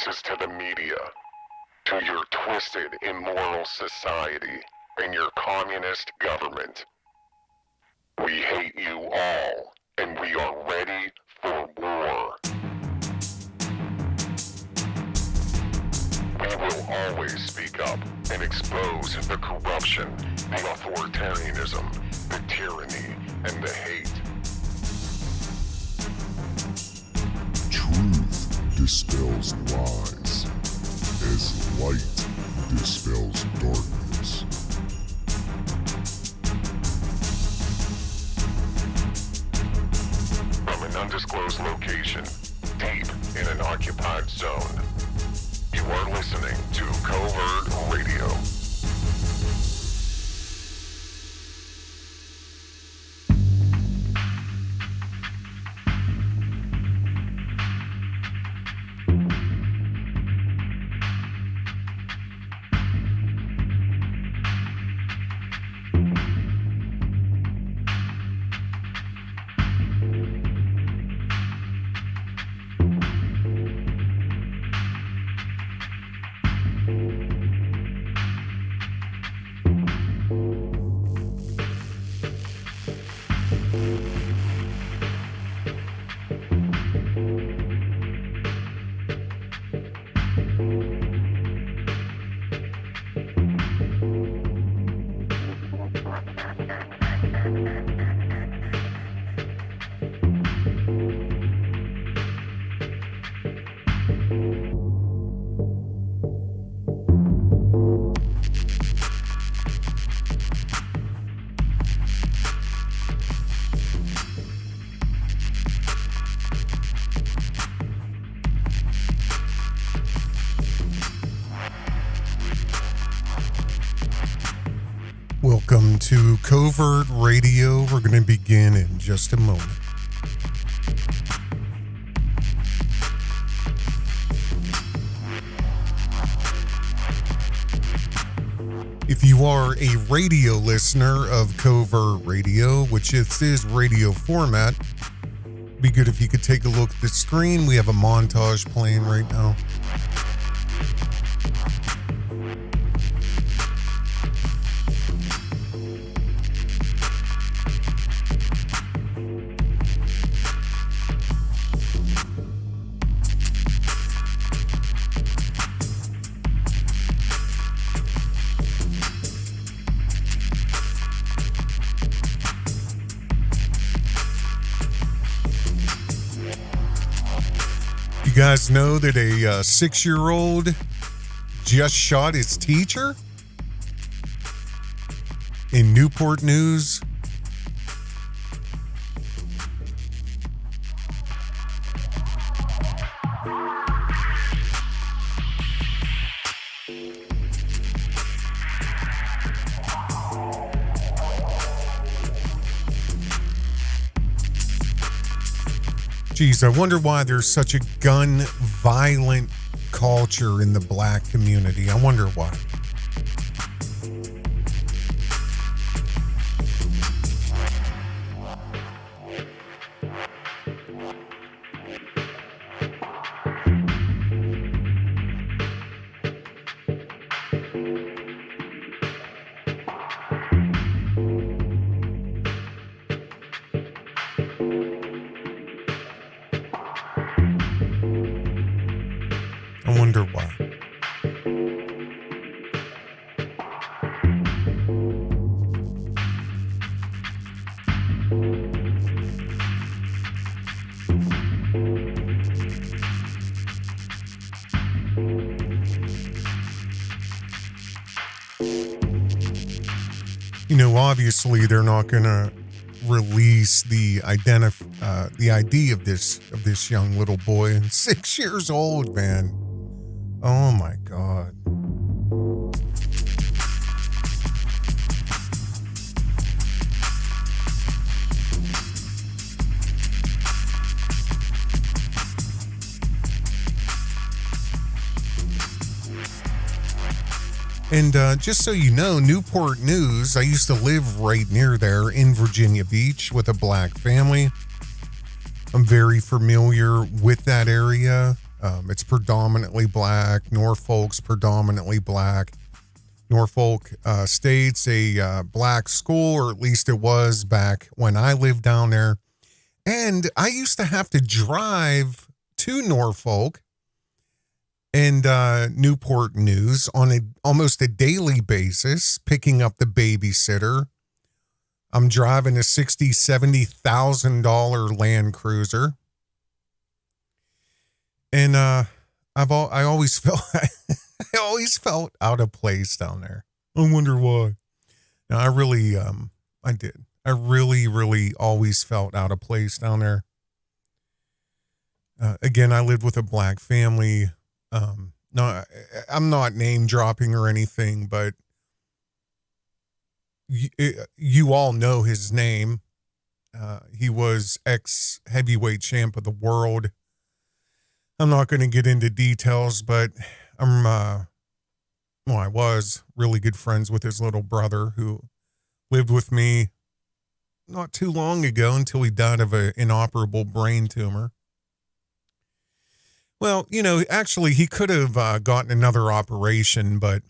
resources to the media, to your twisted, immoral society, and your communist government. We hate you all, and we are ready for war. We will always speak up and expose the corruption, the authoritarianism, the tyranny, and the hate. Truth dispels lies, as light dispels darkness. From an undisclosed location, deep in an occupied zone, you are listening to Covert Radio. Welcome to Covert Radio. We're going to begin in just a moment. If you are a radio listener of Covert Radio, which this is radio format, it'd be good if you could take a look at the screen. We have a montage playing right now. You guys know that a 6-year-old just shot his teacher? In Newport News. Geez, I wonder why there's such a gun-violent culture in the black community. I wonder why. I wonder why. You know, obviously they're not going to release the ID of this young little boy, and 6 years old, man. Oh my God. And just so you know, Newport News, I used to live right near there in Virginia Beach with a black family. I'm very familiar with that area. It's predominantly black. Norfolk's predominantly black. Norfolk State's a black school, or at least it was back when I lived down there. And I used to have to drive to Norfolk and Newport News on almost a daily basis, picking up the babysitter. I'm driving a $60,000-$70,000 Land Cruiser. And I always felt I always felt out of place down there. I wonder why. Now I really I did. I really always felt out of place down there. Again, I lived with a black family. No, I'm not name dropping or anything, but you all know his name. He was ex-heavyweight champ of the world. I'm not going to get into details, but I was really good friends with his little brother who lived with me not too long ago until he died of an inoperable brain tumor. Well, actually he could have gotten another operation, but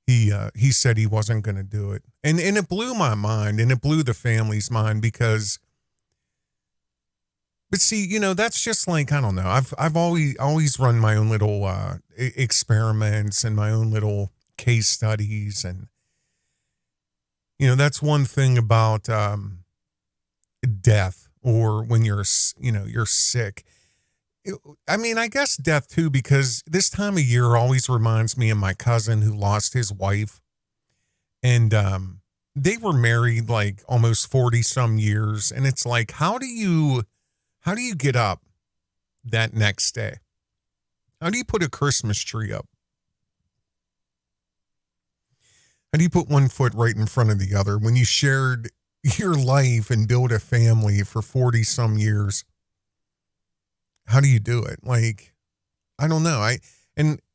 he said he wasn't going to do it. And it blew my mind, and it blew the family's mind because, but see, that's just like, I don't know. I've always run my own little experiments and my own little case studies. And, that's one thing about death, or when you're sick. I guess death too, because this time of year always reminds me of my cousin who lost his wife. And they were married like almost 40 some years. And it's like, how do you get up that next day? How do you put a Christmas tree up? How do you put one foot right in front of the other when you shared your life and build a family for 40 some years? How do you do it? Like, I don't know.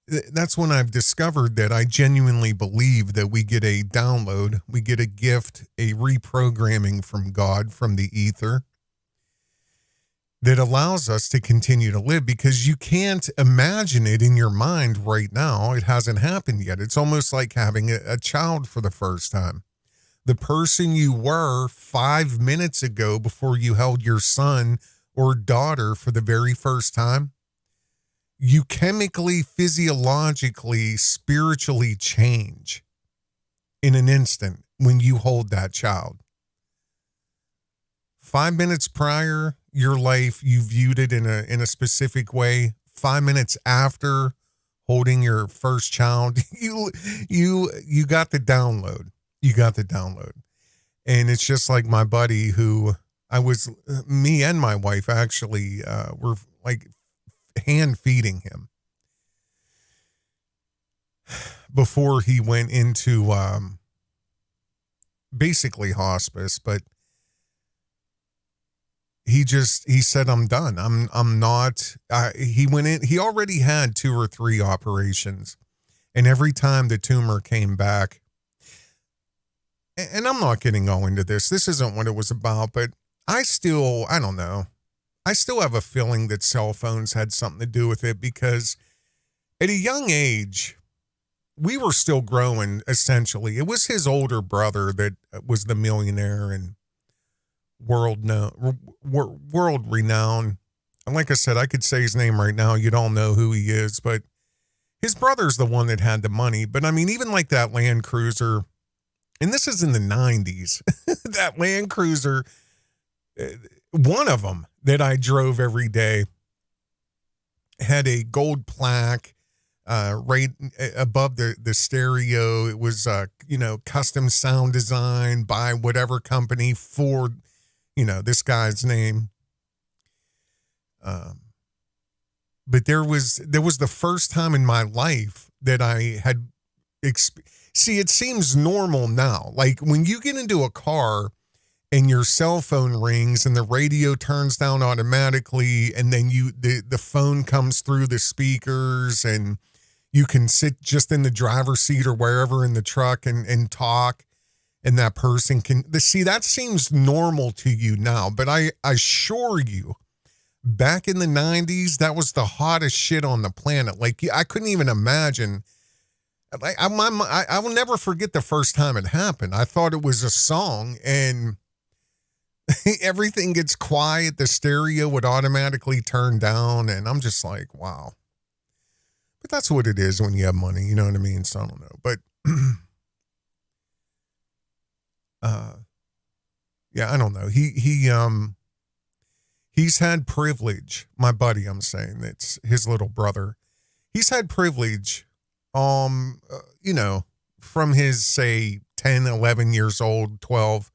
That's when I've discovered that I genuinely believe that we get a download, we get a gift, a reprogramming from God, from the ether, that allows us to continue to live, because you can't imagine it in your mind right now. It hasn't happened yet. It's almost like having a child for the first time. The person you were 5 minutes ago before you held your son or daughter for the very first time, you chemically, physiologically, spiritually change in an instant when you hold that child. 5 minutes prior, your life, you viewed it in a specific way. 5 minutes after holding your first child, you got the download. You got the download. And it's just like my buddy who me and my wife actually were like hand feeding him before he went into basically hospice. But he said, I'm done. I'm not, he went in, he already had 2 or 3 operations, and every time the tumor came back, and I'm not getting all into this. This isn't what it was about, but I don't know. I still have a feeling that cell phones had something to do with it, because at a young age, we were still growing, essentially. It was his older brother that was the millionaire and world renowned. And like I said, I could say his name right now. You'd all know who he is, but his brother's the one that had the money. But I mean, even like that Land Cruiser, and this is in the 90s, that Land Cruiser, one of them that I drove every day, had a gold plaque right above the stereo. It was, custom sound design by whatever company for, this guy's name. But there was the first time in my life that I had see, it seems normal now. Like when you get into a car and your cell phone rings and the radio turns down automatically, and then the phone comes through the speakers, and you can sit just in the driver's seat or wherever in the truck and talk, and that person can see, that seems normal to you now. But I assure you, back in the 90s, that was the hottest shit on the planet. Like, I couldn't even imagine. Like, I will never forget the first time it happened. I thought it was a song, and everything gets quiet. The stereo would automatically turn down, and I'm just like, wow. But that's what it is when you have money, you know what I mean? So I don't know. But yeah, I don't know. He's had privilege. My buddy, I'm saying, it's his little brother. He's had privilege, you know, from his, say, 10, 11 years old, 12,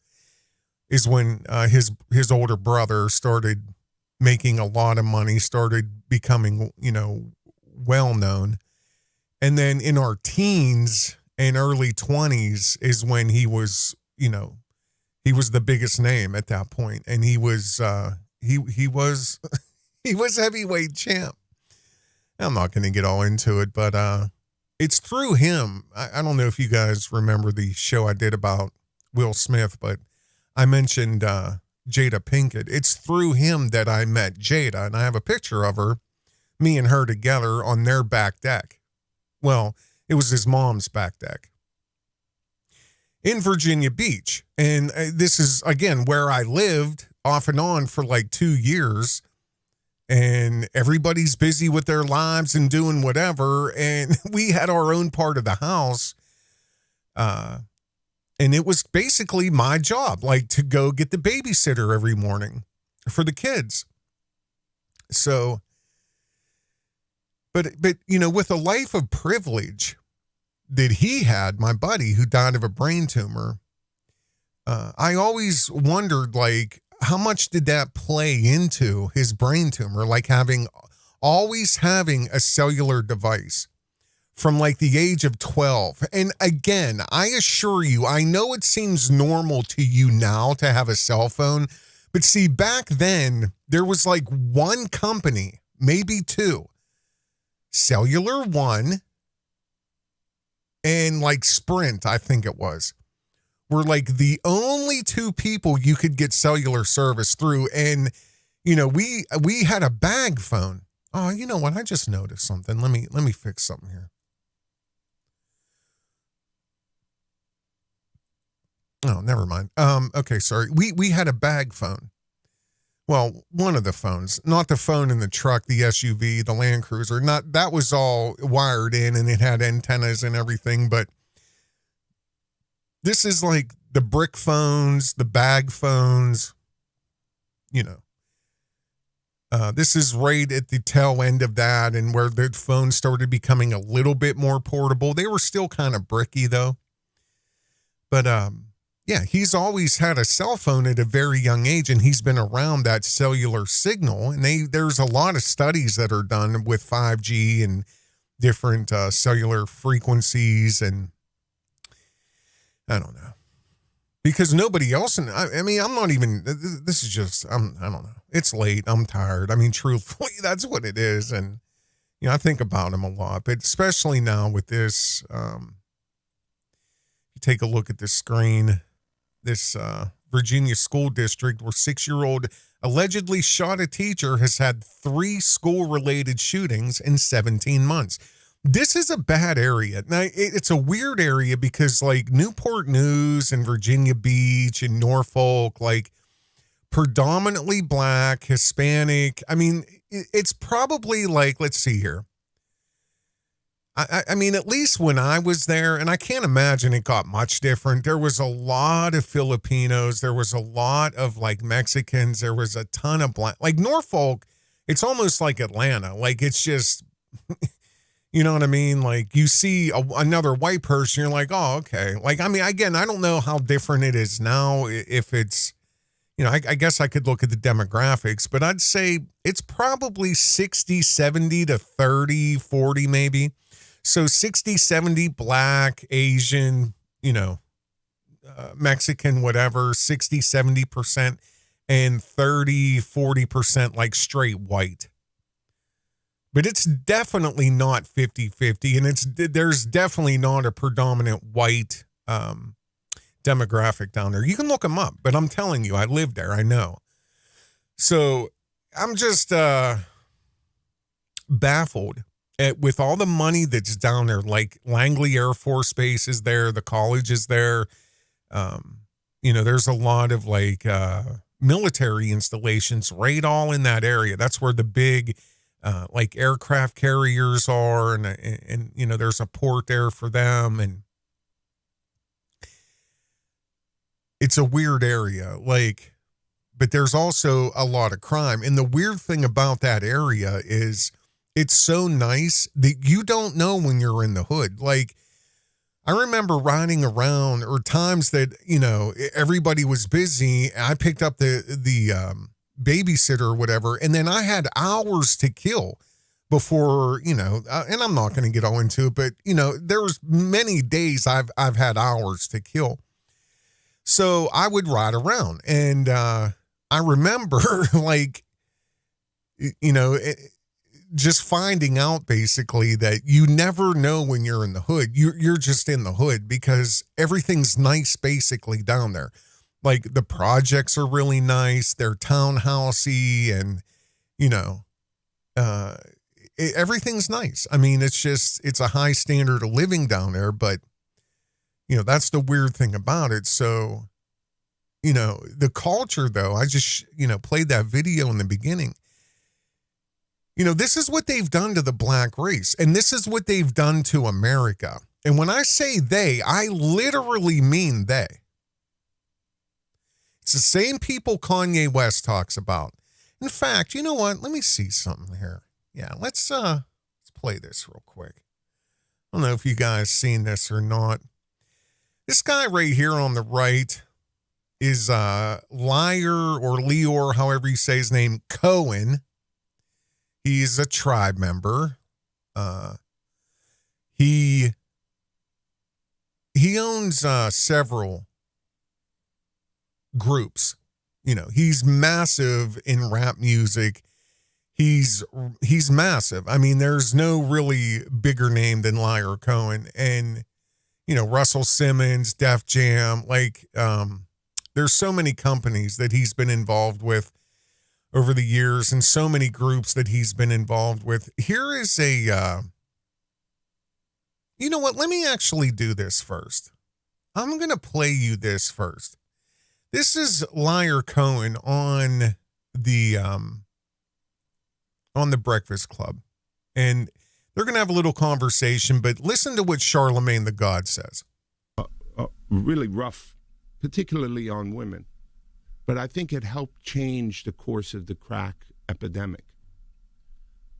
is when his older brother started making a lot of money, started becoming, you know, well known. And then in our teens and early 20s is when he was, you know, he was the biggest name at that point. And he was he was he was heavyweight champ. I'm not going to get all into it, but it's through him. I don't know if you guys remember the show I did about Will Smith, but I mentioned Jada Pinkett. It's through him that I met Jada, and I have a picture of her, me and her together on their back deck. Well, it was his mom's back deck in Virginia Beach. And this is, again, where I lived off and on for like 2 years. And everybody's busy with their lives and doing whatever. And we had our own part of the house. And it was basically my job, like to go get the babysitter every morning for the kids. So, but you know, with a life of privilege that he had, my buddy who died of a brain tumor, I always wondered, like, how much did that play into his brain tumor? Like always having a cellular device from like the age of 12. And again, I assure you, I know it seems normal to you now to have a cell phone, but see, back then there was like one company, maybe two, Cellular One and like Sprint, I think it was, were like the only two people you could get cellular service through. And, you know, we had a bag phone. Oh, you know what? I just noticed something. Let me fix something here. Oh, never mind. Okay, sorry. We had a bag phone. Well, one of the phones, not the phone in the truck, the SUV, the Land Cruiser, not that was all wired in and it had antennas and everything, but this is like the brick phones, the bag phones, you know. This is right at the tail end of that and where the phones started becoming a little bit more portable. They were still kind of bricky though. But yeah, he's always had a cell phone at a very young age, and he's been around that cellular signal. And there's a lot of studies that are done with 5G and different cellular frequencies, and I don't know. Because nobody else, I mean, I'm not even, this is just, I don't know. It's late. I'm tired. I mean, truthfully, that's what it is. And, you know, I think about him a lot, but especially now with this, you take a look at the screen, this Virginia school district where 6-year-old allegedly shot a teacher has had 3 school-related shootings in 17 months. This is a bad area. Now, it's a weird area because, like, Newport News and Virginia Beach and Norfolk, like, predominantly Black, Hispanic. I mean, it's probably, like, let's see here. I mean, at least when I was there, and I can't imagine it got much different. There was a lot of Filipinos. There was a lot of, like, Mexicans. There was a ton of Black. Like, Norfolk, it's almost like Atlanta. Like, it's just... You know what I mean? Like, you see another white person, you're like, oh, okay. Like, I mean, again, I don't know how different it is now. If it's, you know, I guess I could look at the demographics, but I'd say it's probably 60, 70 to 30, 40 maybe. So 60, 70 Black, Asian, you know, Mexican, whatever, 60, 70%, and 30, 40% like straight white. But it's definitely not 50-50, and there's definitely not a predominant white demographic down there. You can look them up, but I'm telling you, I lived there. I know. So I'm just baffled with all the money that's down there. Like Langley Air Force Base is there, the college is there. There's a lot of like military installations right all in that area. That's where the big like aircraft carriers are, and there's a port there for them, and it's a weird area. Like, but there's also a lot of crime. And the weird thing about that area is it's so nice that you don't know when you're in the hood. Like, I remember riding around, or times that, everybody was busy. I picked up the babysitter or whatever, and then I had hours to kill before, and I'm not going to get all into it, but, there was many days I've had hours to kill. So I would ride around, and I remember like, just finding out basically that you never know when you're in the hood. You're just in the hood because everything's nice basically down there. Like the projects are really nice. They're townhousey, and, everything's nice. I mean, it's a high standard of living down there, but that's the weird thing about it. So, the culture though, I just, played that video in the beginning. This is what they've done to the black race, and this is what they've done to America. And when I say they, I literally mean they. It's the same people Kanye West talks about. In fact, you know what? Let me see something here. Yeah, let's play this real quick. I don't know if you guys seen this or not. This guy right here on the right is Liar or Leor, however you say his name, Cohen. He's a tribe member. He owns several groups. He's massive in rap music. He's massive. I mean, there's no really bigger name than Liar Cohen. And, Russell Simmons, Def Jam, like, there's so many companies that he's been involved with over the years, and so many groups that he's been involved with. Here is a, you know what? Let me actually do this first. I'm going to play you this first. This is Liar Cohen on the Breakfast Club, and they're going to have a little conversation, but listen to what Charlemagne the God says. Really rough, particularly on women. But I think it helped change the course of the crack epidemic.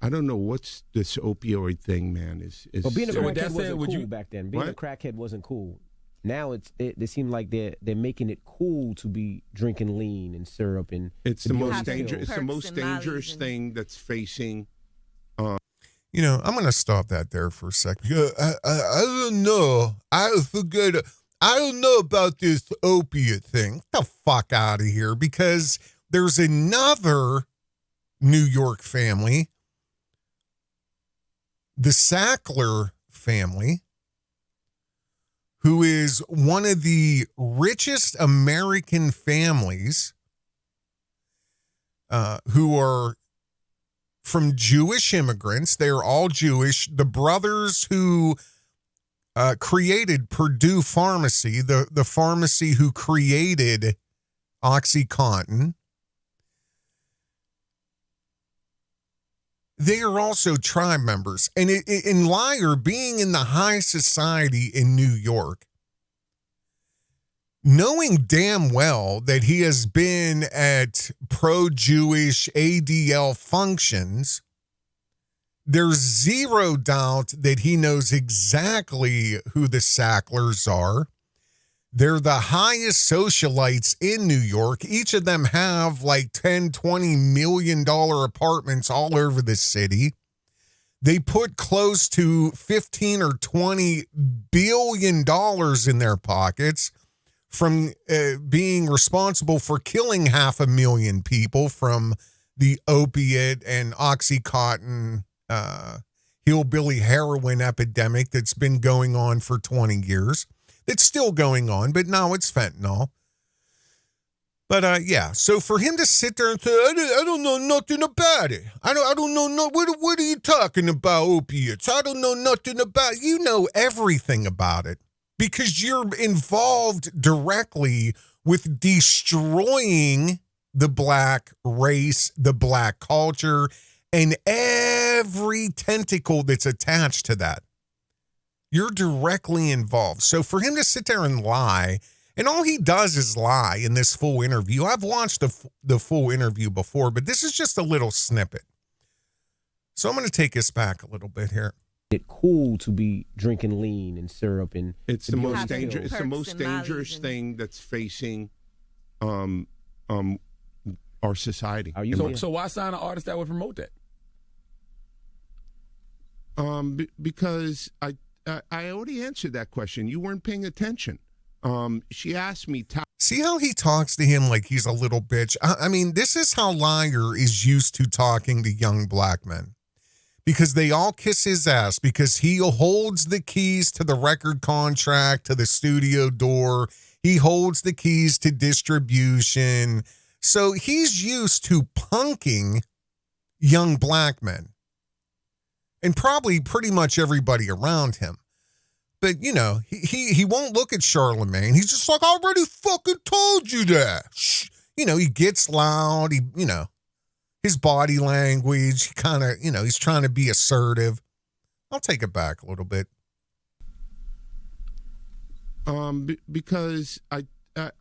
I don't know what's this opioid thing, man. But being a so crackhead wasn't cool back then. Being a crackhead wasn't cool. Now it seems like they're making it cool to be drinking lean and syrup, and it's the most dangerous. It's the most dangerous thing that's facing. I'm going to stop that there for a second. I don't know. I forget. I don't know about this opiate thing. Get the fuck out of here, because there's another New York family, the Sackler family, who is one of the richest American families, who are from Jewish immigrants. They're all Jewish. The brothers who created Purdue Pharmacy, the pharmacy who created OxyContin, they are also tribe members. And in Liar, being in the high society in New York, knowing damn well that he has been at pro-Jewish ADL functions, there's zero doubt that he knows exactly who the Sacklers are. They're the highest socialites in New York. Each of them have like $10, $20 million apartments all over the city. They put close to $15 or $20 billion in their pockets from being responsible for killing 500,000 people from the opiate and OxyContin hillbilly heroin epidemic that's been going on for 20 years. It's still going on, but now it's fentanyl. But yeah, so for him to sit there and say, I don't know nothing about it. I don't know what are you talking about, opiates? I don't know nothing about it. You know everything about it because you're involved directly with destroying the black race, the black culture, and every tentacle that's attached to that. You're directly involved. So for him to sit there and lie, and all he does is lie in this full interview. I've watched the full interview before, but this is just a little snippet. So I'm going to take us back a little bit here. It's cool to be drinking lean and syrup, and it's the most dangerous. It's the most dangerous thing that's facing our society. So why sign an artist that would promote that? Because I already answered that question. You weren't paying attention. She asked me. See how he talks to him like he's a little bitch? I mean, this is how Liar is used to talking to young black men. Because they all kiss his ass because he holds the keys to the record contract, to the studio door. He holds the keys to distribution. So he's used to punking young black men. And probably pretty much everybody around him. But, you know, he won't look at Charlemagne. He's just like, I already fucking told you that. Shh. You know, he gets loud. His body language, he kind of, he's trying to be assertive. I'll take it back a little bit. Because I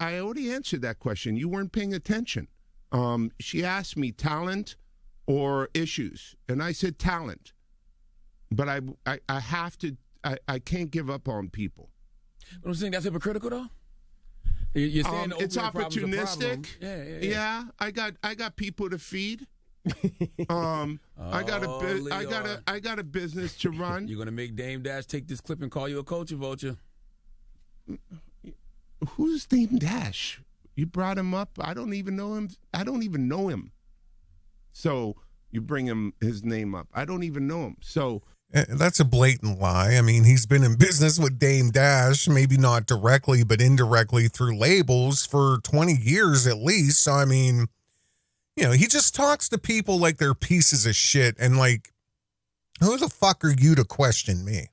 already answered that question. You weren't paying attention. She asked me talent or issues. And I said talent. But I have to, I can't give up on people. But I'm saying that's hypocritical, though. You're saying it's opportunistic. Yeah. I got people to feed. I got a business to run. You're gonna make Dame Dash take this clip and call you a culture vulture. Who's Dame Dash? You brought him up. I don't even know him. So you bring his name up. I don't even know him. So. That's a blatant lie. I mean, he's been in business with Dame Dash, maybe not directly, but indirectly through labels for 20 years at least. So, I mean, he just talks to people like they're pieces of shit. And like, who the fuck are you to question me?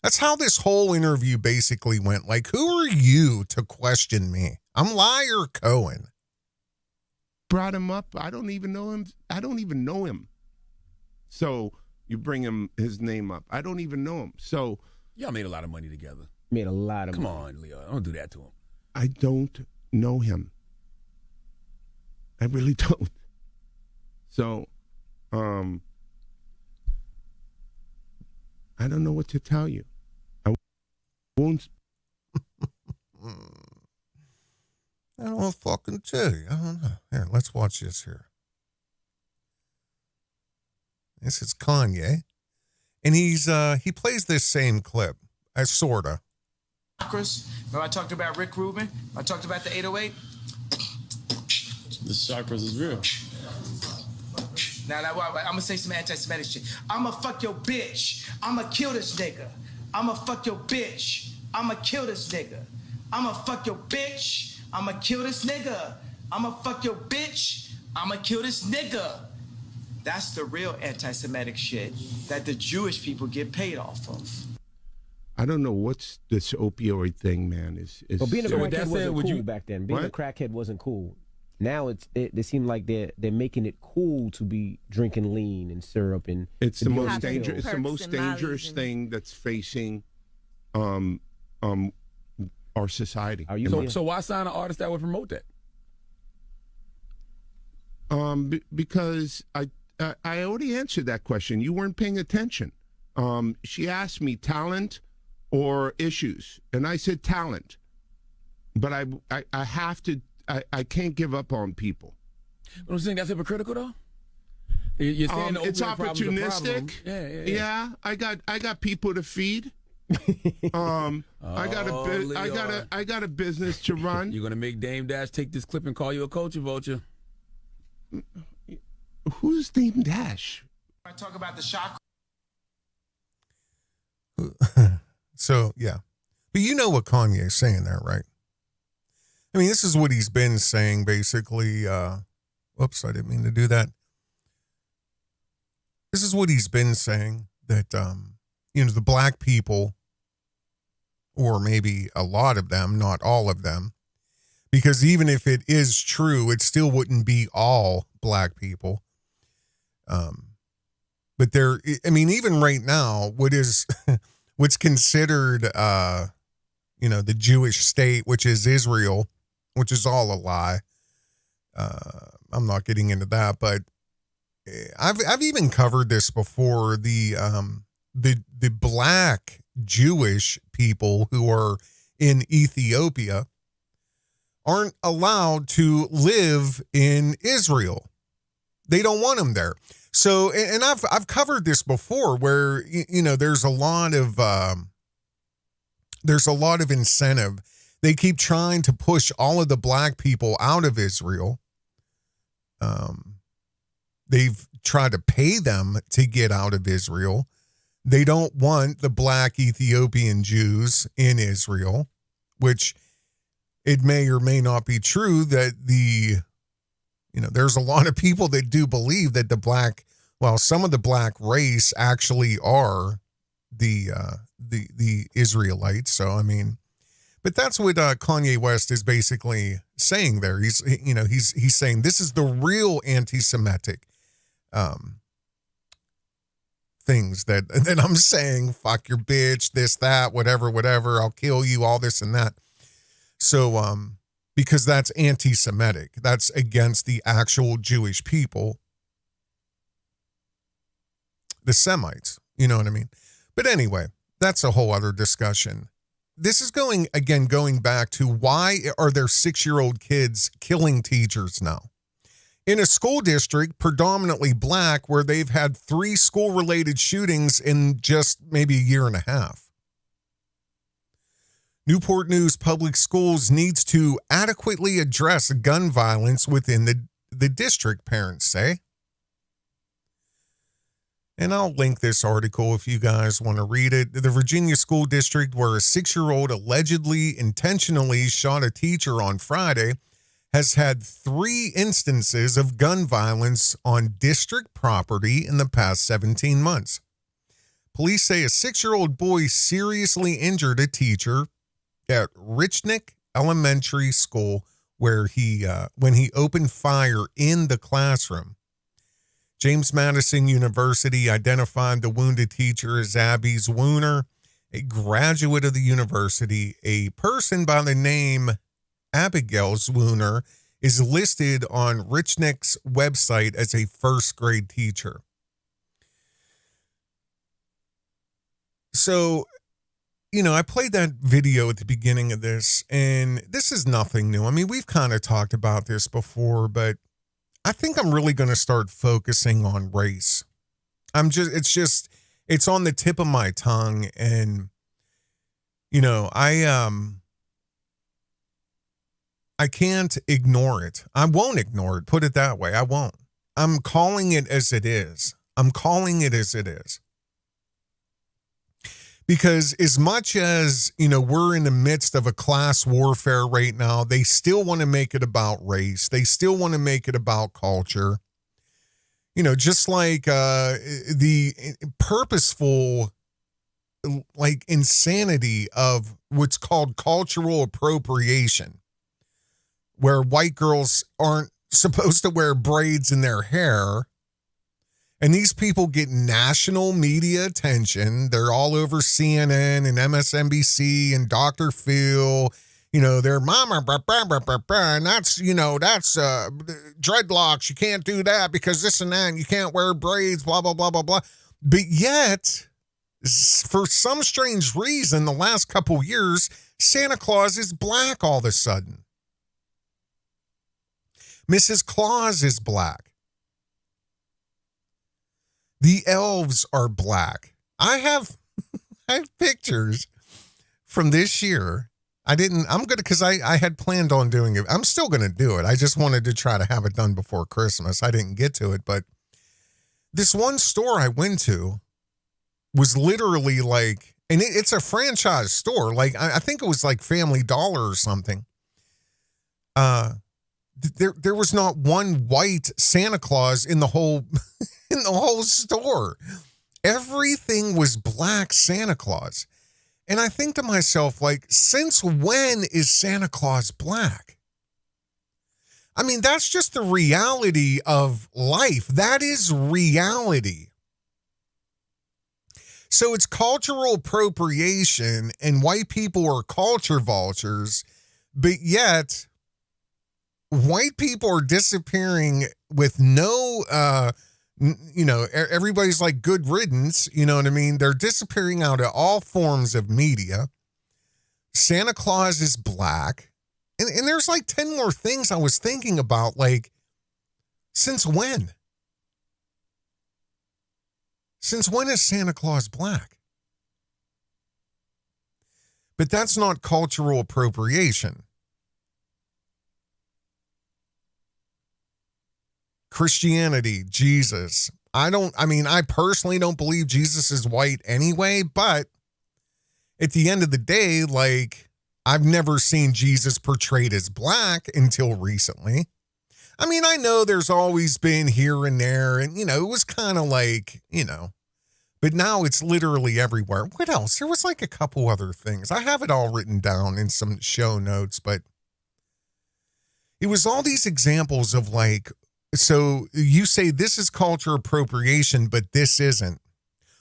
That's how this whole interview basically went. Like, who are you to question me? I'm Liar Cohen. Brought him up. I don't even know him. So. You bring his name up. I don't even know him. So y'all made a lot of money together. Made a lot of money. Come on, Leo. Don't do that to him. I don't know him. I really don't. So, I don't know what to tell you. I won't. I don't want to fucking tell you. I don't know. Here, let's watch this here. This is Kanye, and he plays this same clip, sorta. Chakras. Remember I talked about Rick Rubin? I talked about the 808? The chakras is real. Now, I'm gonna say some anti-Semitic shit. I'ma fuck your bitch. I'ma kill this nigga. I'ma fuck your bitch. I'ma kill this nigga. I'ma fuck your bitch. I'ma kill this nigga. I'ma fuck your bitch. I'ma kill this nigga. That's the real anti-Semitic shit that the Jewish people get paid off of. I don't know what's this opioid thing, man. But being a crackhead wasn't cool back then. Being a crackhead wasn't cool. Now it seems like they're making it cool to be drinking lean and syrup and. It's the most dangerous. It's the most dangerous thing that's facing, our society. So why sign an artist that would promote that? Because I already answered that question. You weren't paying attention. She asked me talent or issues, and I said talent. But I have to. I can't give up on people. But I'm saying that's hypocritical, though. You're saying it's opportunistic. Yeah. I got people to feed. I got a business to run. You're gonna make Dame Dash take this clip and call you a culture vulture. Who's Dame Dash? I talk about the shock. So, yeah. But you know what Kanye's saying there, right? I mean, this is what he's been saying, basically. Whoops, I didn't mean to do that. This is what he's been saying, that, the black people, or maybe a lot of them, not all of them, because even if it is true, it still wouldn't be all black people. But even right now, what's considered, the Jewish state, which is Israel, which is all a lie. I'm not getting into that, but I've even covered this before. The black Jewish people who are in Ethiopia aren't allowed to live in Israel. They don't want them there. So, and I've covered this before, where there's a lot of incentive. They keep trying to push all of the black people out of Israel. They've tried to pay them to get out of Israel. They don't want the black Ethiopian Jews in Israel, which it may or may not be true that there's a lot of people that do believe that some of the black race actually are the Israelites. So, I mean, but that's what Kanye West is basically saying there. He's saying this is the real anti-Semitic things that I'm saying. Fuck your bitch, this, that, whatever, I'll kill you, all this and that. So, because that's anti-Semitic. That's against the actual Jewish people. The Semites, you know what I mean? But anyway, that's a whole other discussion. This is going back to why are there 6-year-old kids killing teachers now? In a school district predominantly black, where they've had 3 school-related shootings in just maybe a year and a half. Newport News Public Schools needs to adequately address gun violence within the district, parents say. And I'll link this article if you guys want to read it. The Virginia School District, where a 6-year-old allegedly intentionally shot a teacher on Friday, has had 3 instances of gun violence on district property in the past 17 months. Police say a 6-year-old boy seriously injured a teacher at Richnick Elementary School when he opened fire in the classroom. James Madison University identified the wounded teacher as Abby Zwooner, a graduate of the university. A person by the name Abigail Zwooner is listed on Richnick's website as a first-grade teacher. So, I played that video at the beginning of this, and this is nothing new. I mean, we've kind of talked about this before, but I think I'm really going to start focusing on race. It's on the tip of my tongue, and, I can't ignore it. I won't ignore it. Put it that way. I won't. I'm calling it as it is. Because as much as, we're in the midst of a class warfare right now, they still want to make it about race. They still want to make it about culture. Just like the purposeful, insanity of what's called cultural appropriation, where white girls aren't supposed to wear braids in their hair. And these people get national media attention. They're all over CNN and MSNBC and Dr. Phil. Their mama, and that's dreadlocks. You can't do that because this and that. And you can't wear braids, blah, blah, blah, blah, blah. But yet, for some strange reason, the last couple years, Santa Claus is black all of a sudden. Mrs. Claus is black. The elves are black. I have pictures from this year. Because I had planned on doing it. I'm still going to do it. I just wanted to try to have it done before Christmas. I didn't get to it, but this one store I went to was literally and it's a franchise store. I think it was like Family Dollar or something. there was not one white Santa Claus in the whole in the whole store. Everything was black Santa Claus. And I think to myself, like, since when is Santa Claus black? I mean, that's just the reality of life. That is reality. So it's cultural appropriation, and white people are culture vultures, but yet white people are disappearing with no, everybody's like good riddance, you know what I mean? They're disappearing out of all forms of media. Santa Claus is black. And there's like 10 more things I was thinking about, like, since when? Since when is Santa Claus black? But that's not cultural appropriation. Christianity, Jesus. I personally don't believe Jesus is white anyway, but at the end of the day, like, I've never seen Jesus portrayed as black until recently. I mean, I know there's always been here and there, and, it was kind of like, but now it's literally everywhere. What else? There was like a couple other things. I have it all written down in some show notes, but it was all these examples of like, so you say this is culture appropriation, but this isn't.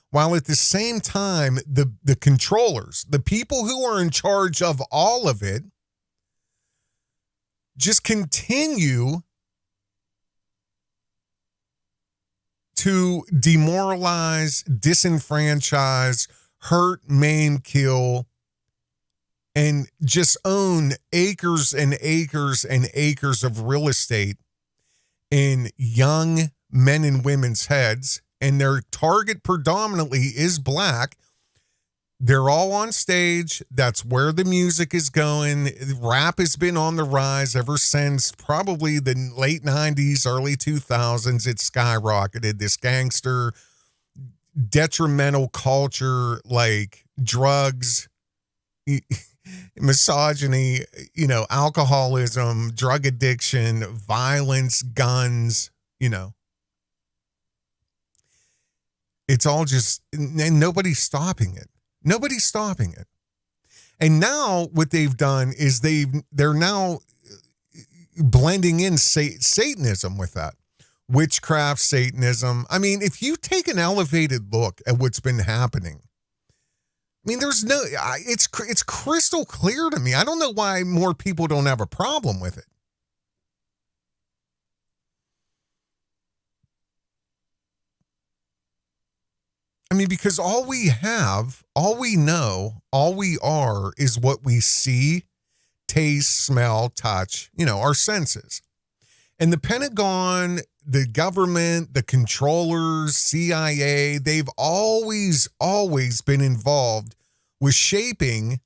While at the same time, the controllers, the people who are in charge of all of it, just continue to demoralize, disenfranchise, hurt, maim, kill, and just own acres and acres and acres of real estate in young men and women's heads. And their target predominantly is black. They're all on stage. That's where the music is going. Rap has been on the rise ever since probably the late 90s, early 2000s. It skyrocketed. This gangster, detrimental culture, like drugs, misogyny, alcoholism, drug addiction, violence, guns, It's all just, and nobody's stopping it. Nobody's stopping it. And now what they've done is they're now blending in Satanism with that. Witchcraft, Satanism. I mean, if you take an elevated look at what's been happening, I mean, it's crystal clear to me. I don't know why more people don't have a problem with it. I mean, because all we have, all we know, all we are is what we see, taste, smell, touch, our senses. And the Pentagon, the government, the controllers, CIA, they've always been involved with shaping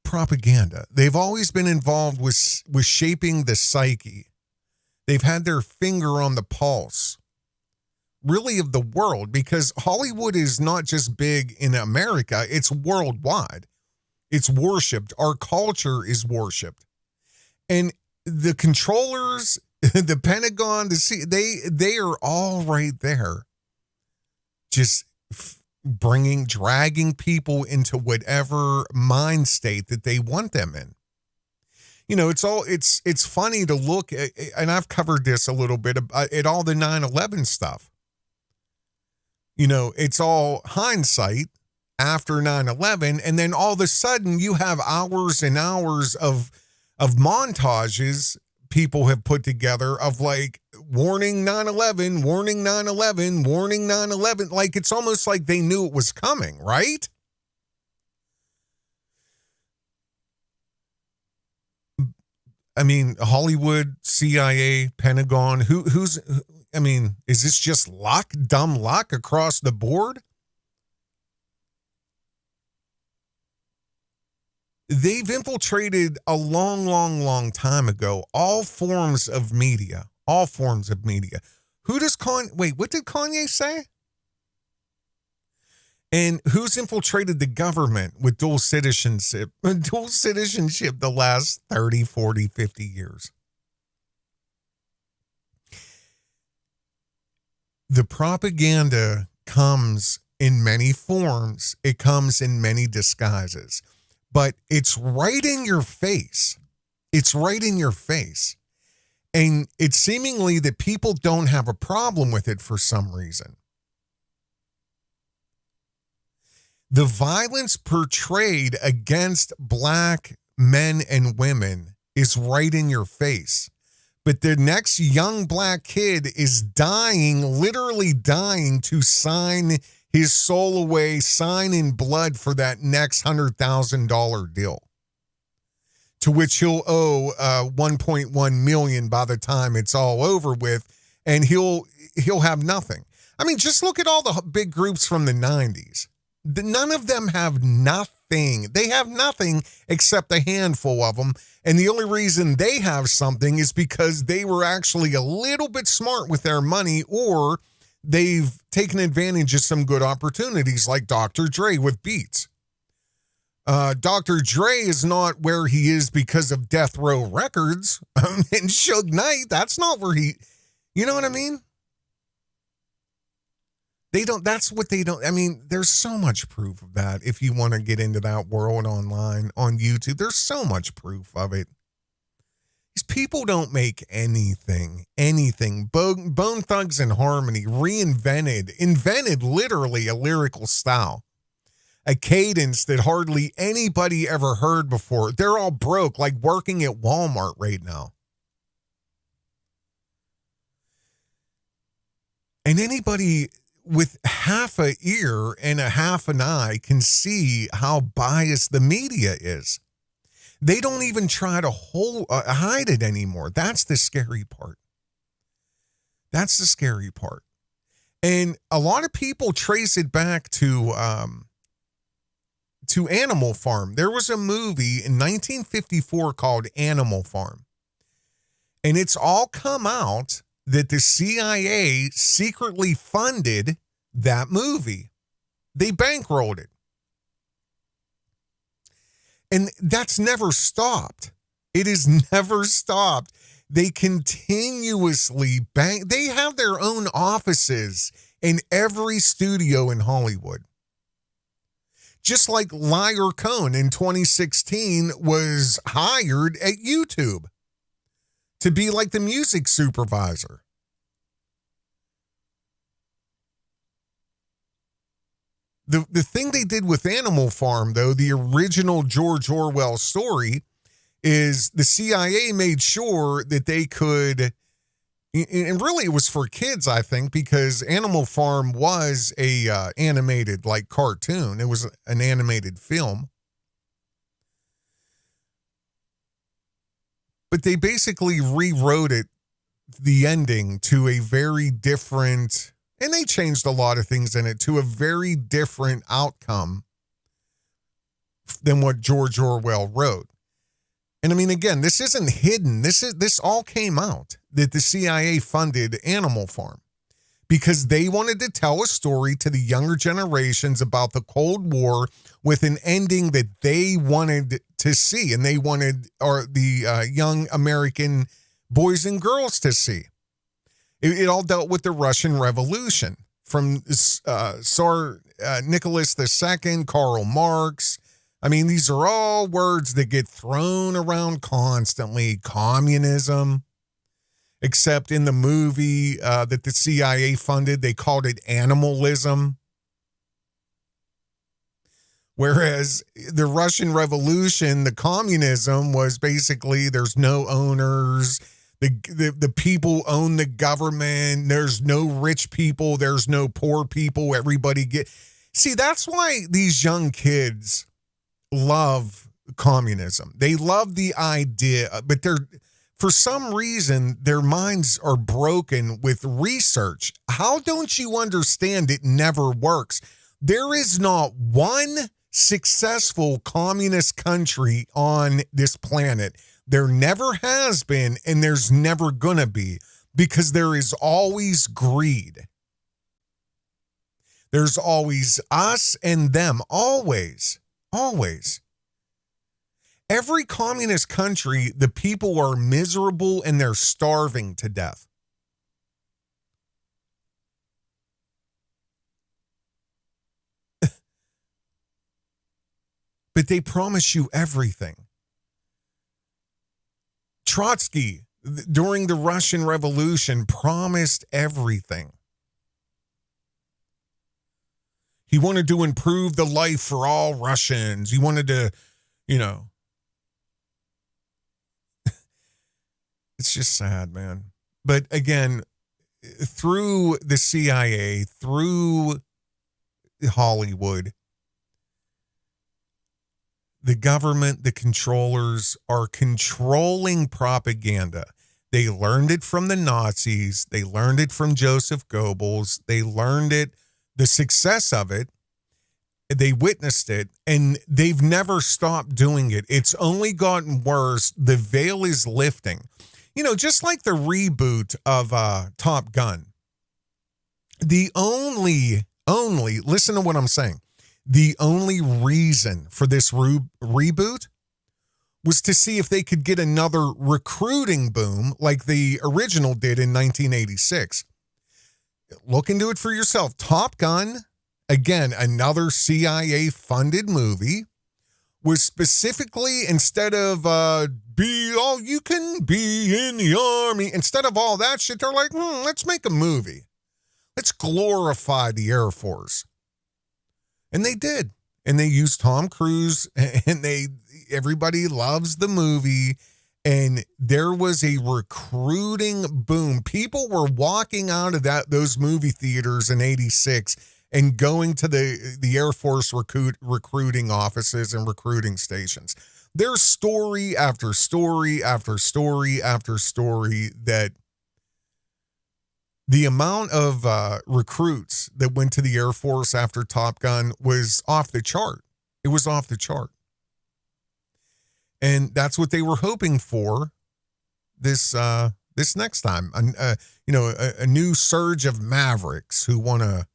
propaganda. They've always been involved with shaping the psyche. They've had their finger on the pulse, really, of the world, because Hollywood is not just big in America, it's worldwide. It's worshipped. Our culture is worshipped. And the controllers, the Pentagon, they are all right there, just dragging people into whatever mind state that they want them in. It's funny to look at, and I've covered this a little bit, at all the 9/11 stuff. It's all hindsight after 9/11, and then all of a sudden you have hours and hours of montages people have put together of like warning 9/11, warning 9/11, warning 9/11. Like, it's almost like they knew it was coming, right? I mean, Hollywood, CIA, Pentagon, is this just dumb luck across the board? They've infiltrated a long, long, long time ago all forms of media. What did Kanye say? And who's infiltrated the government with dual citizenship the last 30, 40, 50 years? The propaganda comes in many forms. It comes in many disguises. But it's right in your face. It's right in your face. And it's seemingly that people don't have a problem with it for some reason. The violence portrayed against black men and women is right in your face. But the next young black kid is dying, literally dying, to sign his soul away, sign in blood for that next $100,000 deal, to which he'll owe $1.1 million by the time it's all over with, and he'll have nothing. I mean, just look at all the big groups from the 90s. None of them have nothing. They have nothing except a handful of them. And the only reason they have something is because they were actually a little bit smart with their money, or they've taken advantage of some good opportunities, like Dr. Dre with Beats. Dr. Dre is not where he is because of Death Row Records and Suge Knight. That's not where you know what I mean? That's what they don't. I mean, there's so much proof of that. If you want to get into that world online on YouTube, there's so much proof of it. These people don't make anything. Bone Thugs and Harmony invented literally a lyrical style, a cadence that hardly anybody ever heard before. They're all broke, like working at Walmart right now. And anybody with half a ear and a half an eye can see how biased the media is. They don't even try to hide it anymore. That's the scary part. That's the scary part. And a lot of people trace it back to Animal Farm. There was a movie in 1954 called Animal Farm. And it's all come out that the CIA secretly funded that movie. They bankrolled it. And that's never stopped. It is never stopped. They continuously they have their own offices in every studio in Hollywood. Just like Liar Cohn in 2016 was hired at YouTube to be like the music supervisor. The thing they did with Animal Farm, though, the original George Orwell story, is the CIA made sure that they could, and really it was for kids, I think, because Animal Farm was a animated like cartoon. It was an animated film. But they basically rewrote it, the ending, to a very different, and they changed a lot of things in it, to a very different outcome than what George Orwell wrote. And I mean, again, this isn't hidden. This all came out that the CIA funded Animal Farm because they wanted to tell a story to the younger generations about the Cold War with an ending that they wanted to see, and they wanted the young American boys and girls to see. It all dealt with the Russian Revolution from Tsar Nicholas II, Karl Marx. I mean, these are all words that get thrown around constantly. Communism, except in the movie that the CIA funded, they called it animalism. Whereas the Russian Revolution, the communism, was basically there's no owners. The people own the government. There's no rich people. There's no poor people. Everybody see, that's why these young kids love communism. They love the idea, but for some reason, their minds are broken with research. How don't you understand it never works? There is not one successful communist country on this planet. There never has been, and there's never gonna be, because there is always greed. There's always us and them. Always. Always. Every communist country, the people are miserable and they're starving to death. But they promise you everything. Trotsky, during the Russian Revolution, promised everything. He wanted to improve the life for all Russians. He wanted to, it's just sad, man. But again, through the CIA, through Hollywood, the government, the controllers are controlling propaganda. They learned it from the Nazis. They learned it from Joseph Goebbels. They learned it, the success of it. They witnessed it, and they've never stopped doing it. It's only gotten worse. The veil is lifting. Just like the reboot of Top Gun. The only, listen to what I'm saying. The only reason for this reboot was to see if they could get another recruiting boom like the original did in 1986. Look into it for yourself. Top Gun, again, another CIA-funded movie, was specifically, instead of be all you can be in the army, instead of all that shit, they're like, let's make a movie. Let's glorify the Air Force. And they did. And they used Tom Cruise, and everybody loves the movie. And there was a recruiting boom. People were walking out of those movie theaters in 86 and going to the Air Force recruiting offices and recruiting stations. There's story after story after story after story that the amount of recruits that went to the Air Force after Top Gun was off the chart. It was off the chart. And that's what they were hoping for this next time. A new surge of mavericks who want to,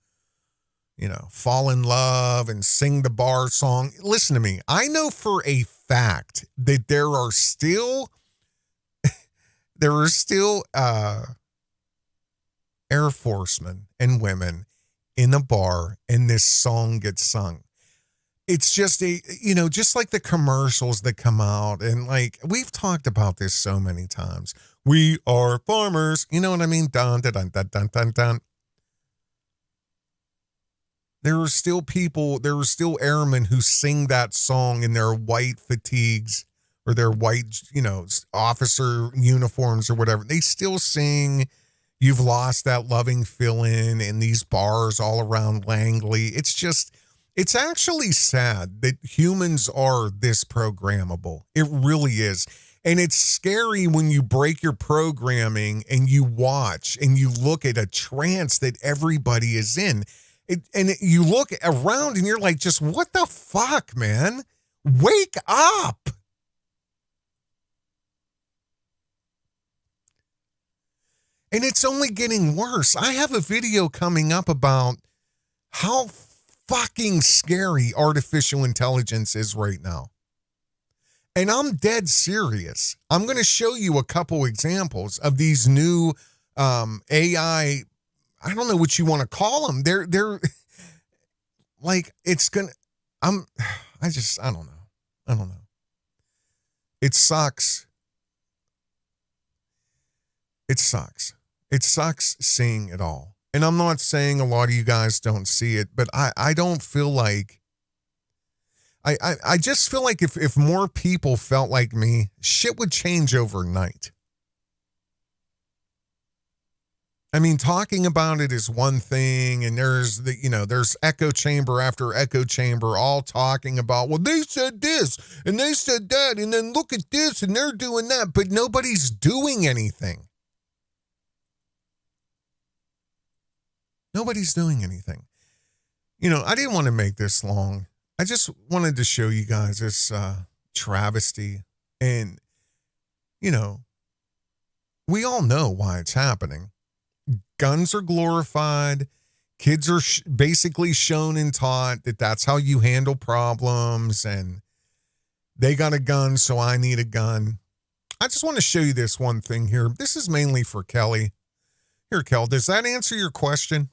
fall in love and sing the bar song. Listen to me. I know for a fact that there are still Air Forcemen and women in a bar and this song gets sung. It's just just like the commercials that come out, and like we've talked about this so many times. We are farmers. You know what I mean? Dun, dun, dun, dun, dun, dun, dun. There are still airmen who sing that song in their white fatigues or their white, officer uniforms or whatever. They still sing "You've Lost That Loving Feeling" in these bars all around Langley. It's actually sad that humans are this programmable. It really is. And it's scary when you break your programming and you watch and you look at a trance that everybody is in. You look around and you're like, just what the fuck, man? Wake up. And it's only getting worse. I have a video coming up about how fucking scary artificial intelligence is right now. And I'm dead serious. I'm going to show you a couple examples of these new AI. I don't know what you want to call them. They're like, it's going to, I don't know. It sucks. It sucks. It sucks seeing it all. And I'm not saying a lot of you guys don't see it, but I don't feel like, I just feel like if more people felt like me, shit would change overnight. I mean, talking about it is one thing, and there's echo chamber after echo chamber all talking about, well, they said this and they said that, and then look at this and they're doing that, but nobody's doing anything. Nobody's doing anything. I didn't want to make this long. I just wanted to show you guys this travesty. And, we all know why it's happening. Guns are glorified. Kids are basically shown and taught that that's how you handle problems, and they got a gun, so I need a gun. I just want to show you this one thing here. This is mainly for Kelly. Here, Kel, does that answer your question?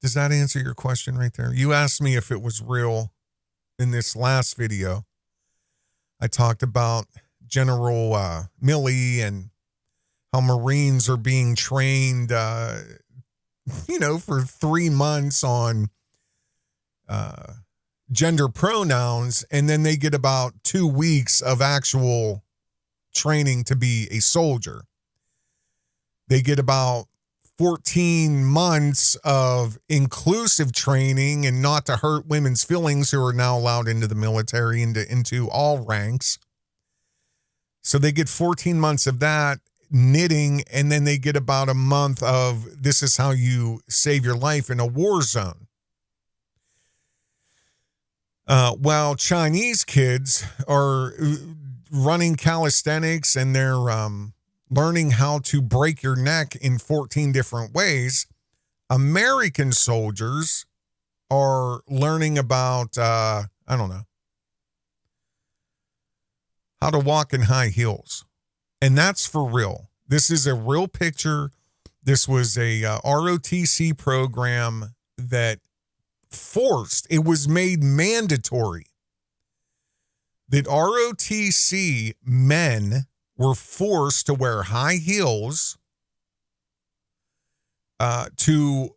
Does that answer your question right there? You asked me if it was real in this last video. I talked about General Milley and how Marines are being trained, for 3 months on gender pronouns, and then they get about 2 weeks of actual training to be a soldier. They get about 14 months of inclusive training and not to hurt women's feelings, who are now allowed into the military, into all ranks. So they get 14 months of that knitting, and then they get about a month of this is how you save your life in a war zone. While Chinese kids are running calisthenics and they're learning how to break your neck in 14 different ways, American soldiers are learning about, how to walk in high heels. And that's for real. This is a real picture. This was a ROTC program that it was made mandatory that ROTC men were forced to wear high heels to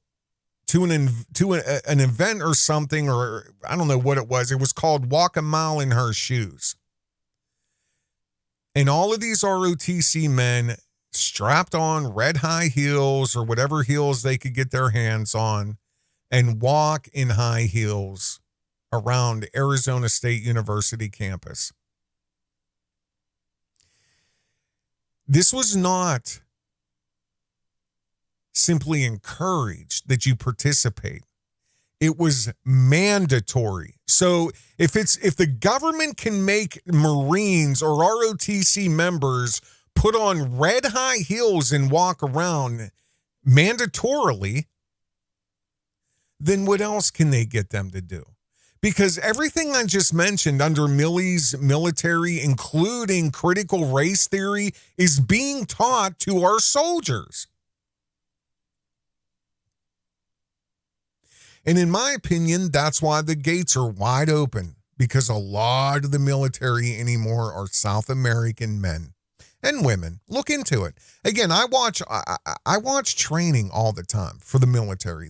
an event or something, or I don't know what it was. It was called Walk a Mile in Her Shoes. And all of these ROTC men strapped on red high heels or whatever heels they could get their hands on and walk in high heels around Arizona State University campus. This was not simply encouraged that you participate. It was mandatory. So if the government can make Marines or ROTC members put on red high heels and walk around mandatorily, then what else can they get them to do? Because everything I just mentioned under Milley's military, including critical race theory, is being taught to our soldiers. And in my opinion, that's why the gates are wide open, because a lot of the military anymore are South American men and women. Look into it. Again, I watch training all the time for the military.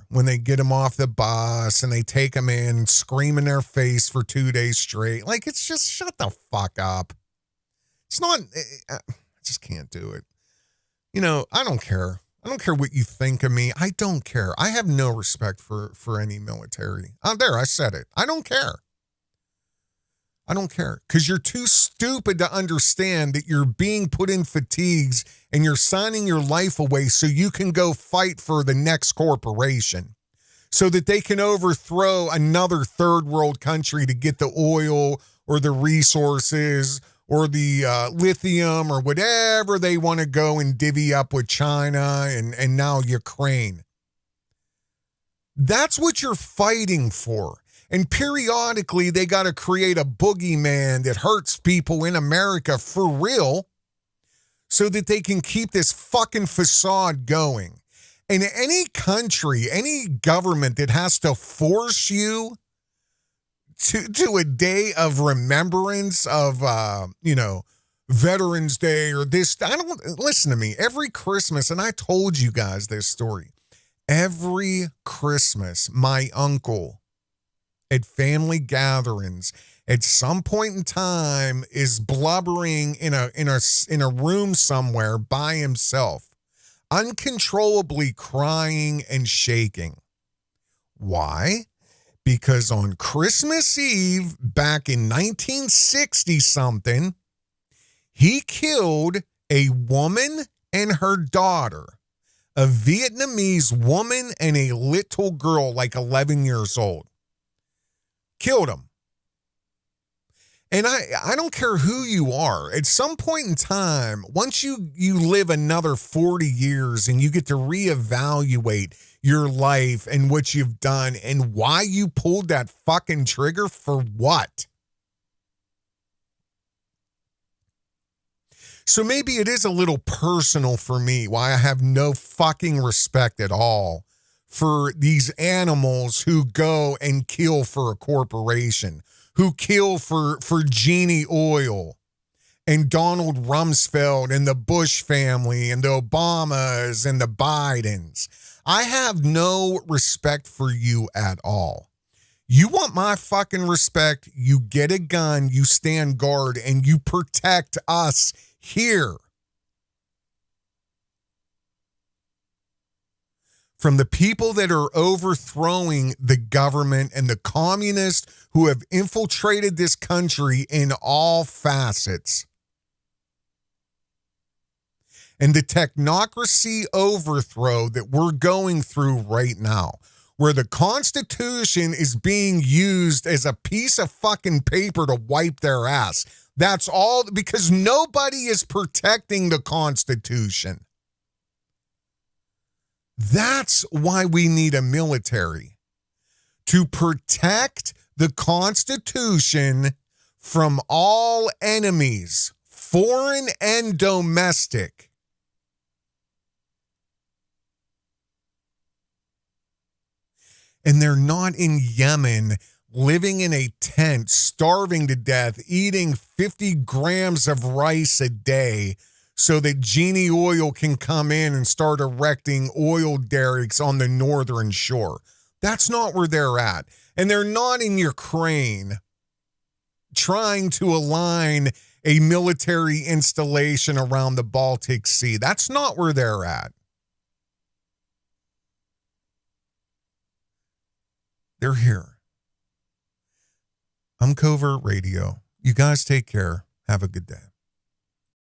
When they get them off the bus and they take them in, scream in their face for 2 days straight. Like, it's just shut the fuck up. It's not, I just can't do it. I don't care. I don't care what you think of me. I don't care. I have no respect for any military. I said it. I don't care. I don't care, because you're too stupid to understand that you're being put in fatigues and you're signing your life away so you can go fight for the next corporation, so that they can overthrow another third world country to get the oil or the resources or the lithium or whatever they want to go and divvy up with China and now Ukraine. That's what you're fighting for. And periodically, they got to create a boogeyman that hurts people in America for real so that they can keep this fucking facade going. And any country, any government that has to force you to a day of remembrance of, Veterans Day or this, listen to me, every Christmas, and I told you guys this story, every Christmas, my uncle at family gatherings at some point in time is blubbering in a room somewhere by himself, uncontrollably crying and shaking. Why? Because on Christmas Eve back in 1960 something, he killed a woman and her daughter, a Vietnamese woman and a little girl like 11 years old. Killed him. And I don't care who you are. At some point in time, once you live another 40 years and you get to reevaluate your life and what you've done and why you pulled that fucking trigger for what? So maybe it is a little personal for me why I have no fucking respect at all for these animals who go and kill for a corporation, who kill for Genie Oil and Donald Rumsfeld and the Bush family and the Obamas and the Bidens. I have no respect for you at all. You want my fucking respect, you get a gun, you stand guard, and you protect us here. From the people that are overthrowing the government and the communists who have infiltrated this country in all facets. And the technocracy overthrow that we're going through right now, where the Constitution is being used as a piece of fucking paper to wipe their ass. That's all, because nobody is protecting the Constitution. That's why we need a military, to protect the Constitution from all enemies, foreign and domestic. And they're not in Yemen living in a tent, starving to death, eating 50 grams of rice a day so that Genie Oil can come in and start erecting oil derricks on the northern shore. That's not where they're at. And they're not in Ukraine trying to align a military installation around the Baltic Sea. That's not where they're at. They're here. I'm Covert Radio. You guys take care. Have a good day.